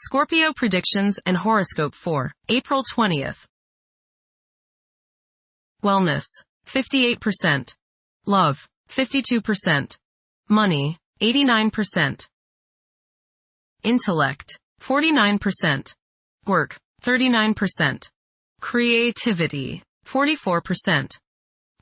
Scorpio predictions and horoscope for April 20th. Wellness, 58%. Love, 52%. Money, 89%. Intellect, 49%. Work, 39%. Creativity, 44%.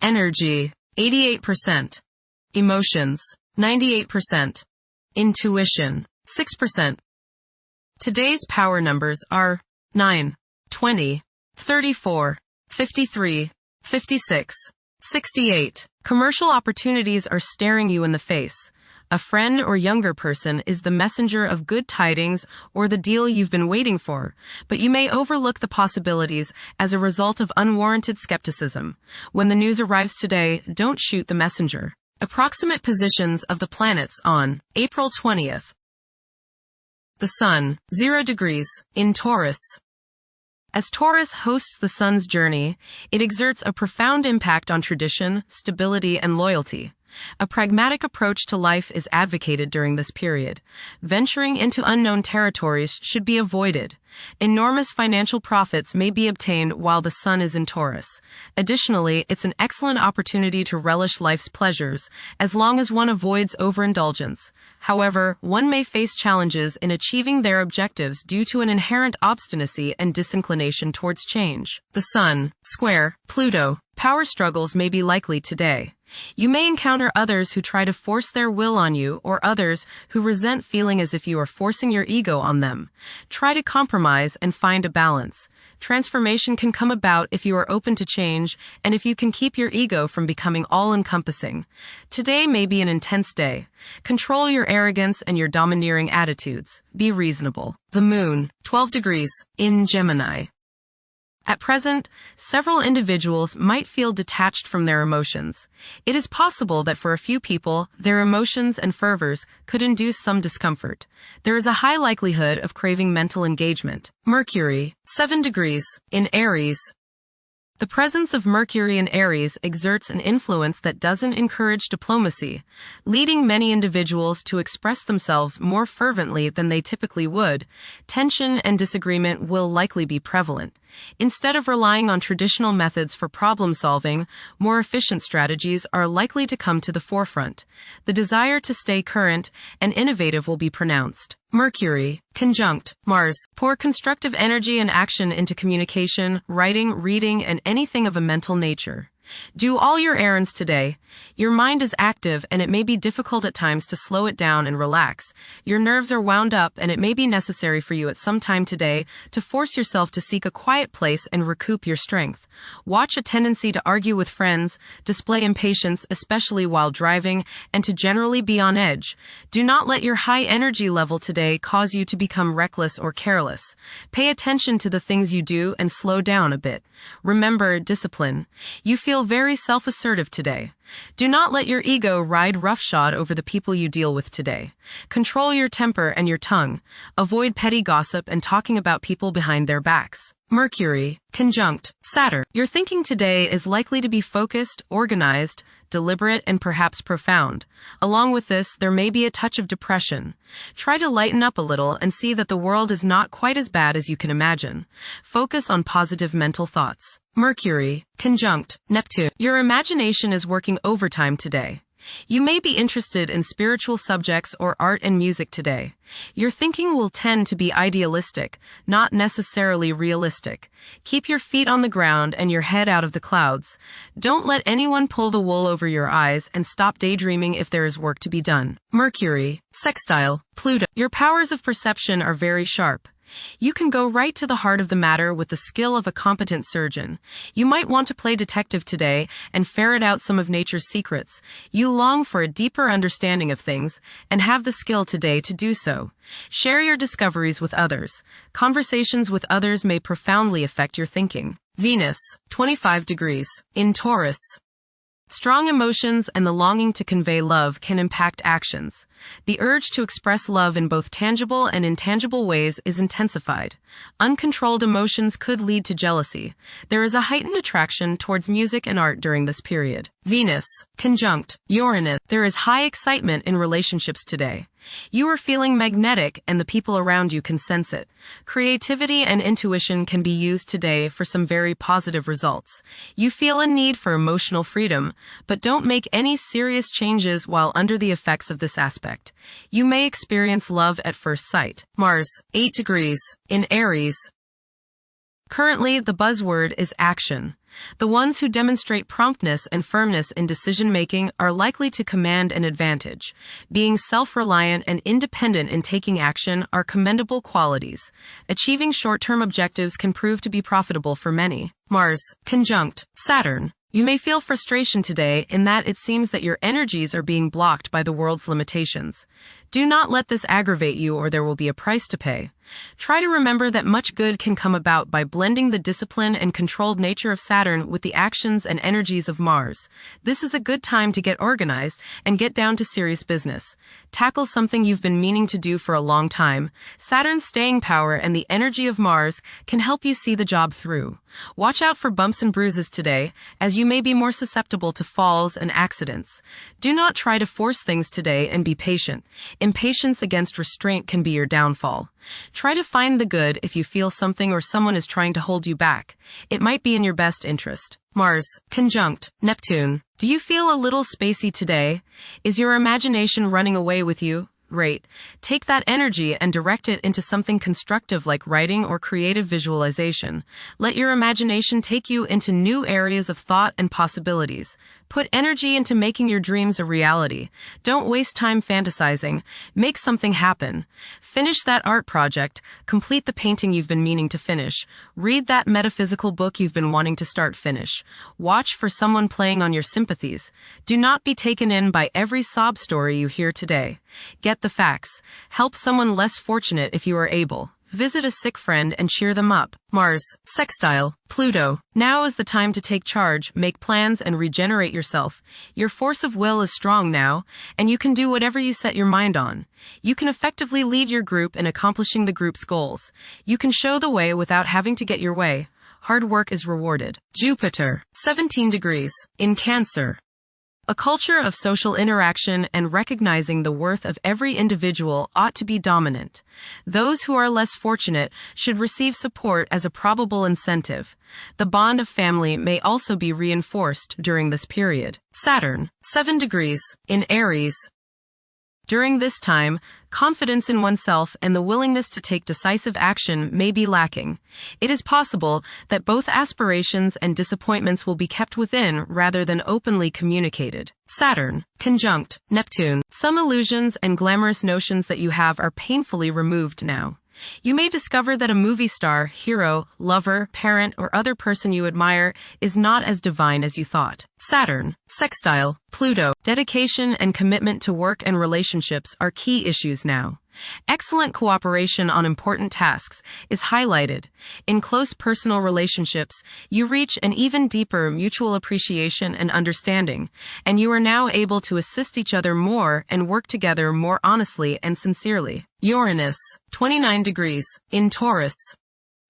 Energy, 88%. Emotions, 98%. Intuition, 6%. Today's power numbers are 9, 20, 34, 53, 56, 68. Commercial opportunities are staring you in the face. A friend or younger person is the messenger of good tidings or the deal you've been waiting for, but you may overlook the possibilities as a result of unwarranted skepticism. When the news arrives today, don't shoot the messenger. Approximate positions of the planets on April 20th. The Sun, 0 degrees, in Taurus. As Taurus hosts the Sun's journey, it exerts a profound impact on tradition, stability, and loyalty. A pragmatic approach to life is advocated during this period. Venturing into unknown territories should be avoided. Enormous financial profits may be obtained while the Sun is in Taurus. Additionally, it's an excellent opportunity to relish life's pleasures, as long as one avoids overindulgence. However, one may face challenges in achieving their objectives due to an inherent obstinacy and disinclination towards change. The Sun, square, Pluto. Power struggles may be likely today. You may encounter others who try to force their will on you or others who resent feeling as if you are forcing your ego on them. Try to compromise and find a balance. Transformation can come about if you are open to change and if you can keep your ego from becoming all-encompassing. Today may be an intense day. Control your arrogance and your domineering attitudes. Be reasonable. The Moon, 12 degrees, in Gemini. At present, several individuals might feel detached from their emotions. It is possible that for a few people, their emotions and fervors could induce some discomfort. There is a high likelihood of craving mental engagement. Mercury, 7 degrees, in Aries. The presence of Mercury in Aries exerts an influence that doesn't encourage diplomacy, leading many individuals to express themselves more fervently than they typically would. Tension and disagreement will likely be prevalent. Instead of relying on traditional methods for problem solving, more efficient strategies are likely to come to the forefront. The desire to stay current and innovative will be pronounced. Mercury, conjunct Mars, pour constructive energy and action into communication, writing, reading, and anything of a mental nature. Do all your errands today. Your mind is active and it may be difficult at times to slow it down and relax. Your nerves are wound up and it may be necessary for you at some time today to force yourself to seek a quiet place and recoup your strength. Watch a tendency to argue with friends, display impatience, especially while driving, and to generally be on edge. Do not let your high energy level today cause you to become reckless or careless. Pay attention to the things you do and slow down a bit. Remember discipline. You feel very self-assertive today. Do not let your ego ride roughshod over the people you deal with today. Control your temper and your tongue. Avoid petty gossip and talking about people behind their backs. Mercury, conjunct Saturn. Your thinking today is likely to be focused, organized, deliberate, and perhaps profound. Along with this, there may be a touch of depression. Try to lighten up a little and see that the world is not quite as bad as you can imagine. Focus on positive mental thoughts. Mercury, conjunct Neptune. Your imagination is working overtime today. You may be interested in spiritual subjects or art and music today. Your thinking will tend to be idealistic, not necessarily realistic. Keep your feet on the ground and your head out of the clouds. Don't let anyone pull the wool over your eyes and stop daydreaming if there is work to be done. Mercury, sextile Pluto. Your powers of perception are very sharp. You can go right to the heart of the matter with the skill of a competent surgeon. You might want to play detective today and ferret out some of nature's secrets. You long for a deeper understanding of things and have the skill today to do so. Share your discoveries with others. Conversations with others may profoundly affect your thinking. Venus, 25 degrees, in Taurus. Strong emotions and the longing to convey love can impact actions. The urge to express love in both tangible and intangible ways is intensified. Uncontrolled emotions could lead to jealousy. There is a heightened attraction towards music and art during this period. Venus, conjunct Uranus. There is high excitement in relationships today. You are feeling magnetic and the people around you can sense it. Creativity and intuition can be used today for some very positive results. You feel a need for emotional freedom, but don't make any serious changes while under the effects of this aspect. You may experience love at first sight. Mars, 8 degrees, in Aries. Currently, the buzzword is action. The ones who demonstrate promptness and firmness in decision-making are likely to command an advantage. Being self-reliant and independent in taking action are commendable qualities. Achieving short-term objectives can prove to be profitable for many. Mars, conjunct Saturn. You may feel frustration today in that it seems that your energies are being blocked by the world's limitations. Do not let this aggravate you or there will be a price to pay. Try to remember that much good can come about by blending the discipline and controlled nature of Saturn with the actions and energies of Mars. This is a good time to get organized and get down to serious business. Tackle something you've been meaning to do for a long time. Saturn's staying power and the energy of Mars can help you see the job through. Watch out for bumps and bruises today, as you may be more susceptible to falls and accidents. Do not try to force things today and be patient. Impatience against restraint can be your downfall. Try to find the good if you feel something or someone is trying to hold you back. It might be in your best interest. Mars, conjunct Neptune. Do you feel a little spacey today? Is your imagination running away with you? Great. Take that energy and direct it into something constructive like writing or creative visualization. Let your imagination take you into new areas of thought and possibilities. Put energy into making your dreams a reality. Don't waste time fantasizing. Make something happen. Finish that art project. Complete the painting you've been meaning to finish. Read that metaphysical book you've been wanting to finish. Watch for someone playing on your sympathies. Do not be taken in by every sob story you hear today. Get the facts. Help someone less fortunate if you are able. Visit a sick friend and cheer them up. Mars, sextile Pluto. Now is the time to take charge, make plans, and regenerate yourself. Your force of will is strong now, and you can do whatever you set your mind on. You can effectively lead your group in accomplishing the group's goals. You can show the way without having to get your way. Hard work is rewarded. Jupiter, 17 degrees, in Cancer. A culture of social interaction and recognizing the worth of every individual ought to be dominant. Those who are less fortunate should receive support as a probable incentive. The bond of family may also be reinforced during this period. Saturn, 7 degrees, in Aries. During this time, confidence in oneself and the willingness to take decisive action may be lacking. It is possible that both aspirations and disappointments will be kept within rather than openly communicated. Saturn, conjunct Neptune. Some illusions and glamorous notions that you have are painfully removed now. You may discover that a movie star, hero, lover, parent, or other person you admire is not as divine as you thought. Saturn, sextile Pluto. Dedication and commitment to work and relationships are key issues now. Excellent cooperation on important tasks is highlighted. In close personal relationships, you reach an even deeper mutual appreciation and understanding, and you are now able to assist each other more and work together more honestly and sincerely. Uranus, 29 degrees, in Taurus.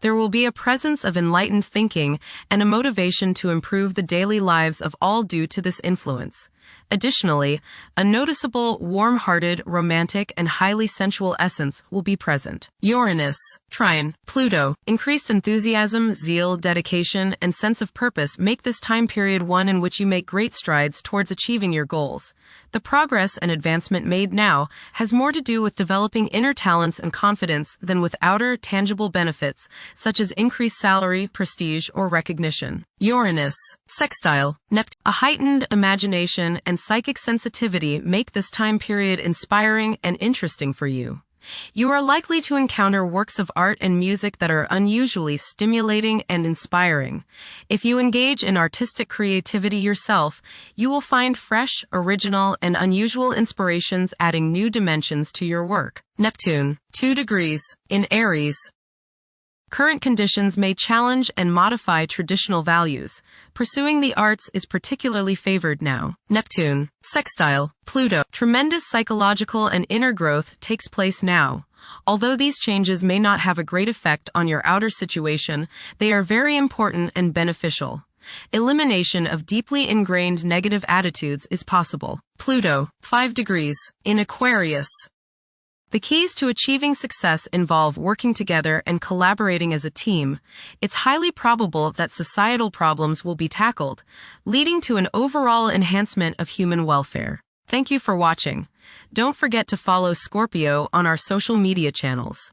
There will be a presence of enlightened thinking and a motivation to improve the daily lives of all due to this influence. Additionally, a noticeable, warm-hearted, romantic, and highly sensual essence will be present. Uranus, trine Pluto. Increased enthusiasm, zeal, dedication, and sense of purpose make this time period one in which you make great strides towards achieving your goals. The progress and advancement made now has more to do with developing inner talents and confidence than with outer, tangible benefits, such as increased salary, prestige, or recognition. Uranus, sextile Neptune. A heightened imagination and psychic sensitivity make this time period inspiring and interesting for you. You are likely to encounter works of art and music that are unusually stimulating and inspiring. If you engage in artistic creativity yourself, you will find fresh, original, and unusual inspirations adding new dimensions to your work. Neptune, 2 degrees, in Aries. Current conditions may challenge and modify traditional values. Pursuing the arts is particularly favored now. Neptune, sextile Pluto. Tremendous psychological and inner growth takes place now. Although these changes may not have a great effect on your outer situation, they are very important and beneficial. Elimination of deeply ingrained negative attitudes is possible. Pluto, 5 degrees, in Aquarius. The keys to achieving success involve working together and collaborating as a team. It's highly probable that societal problems will be tackled, leading to an overall enhancement of human welfare. Thank you for watching. Don't forget to follow Scorpio on our social media channels.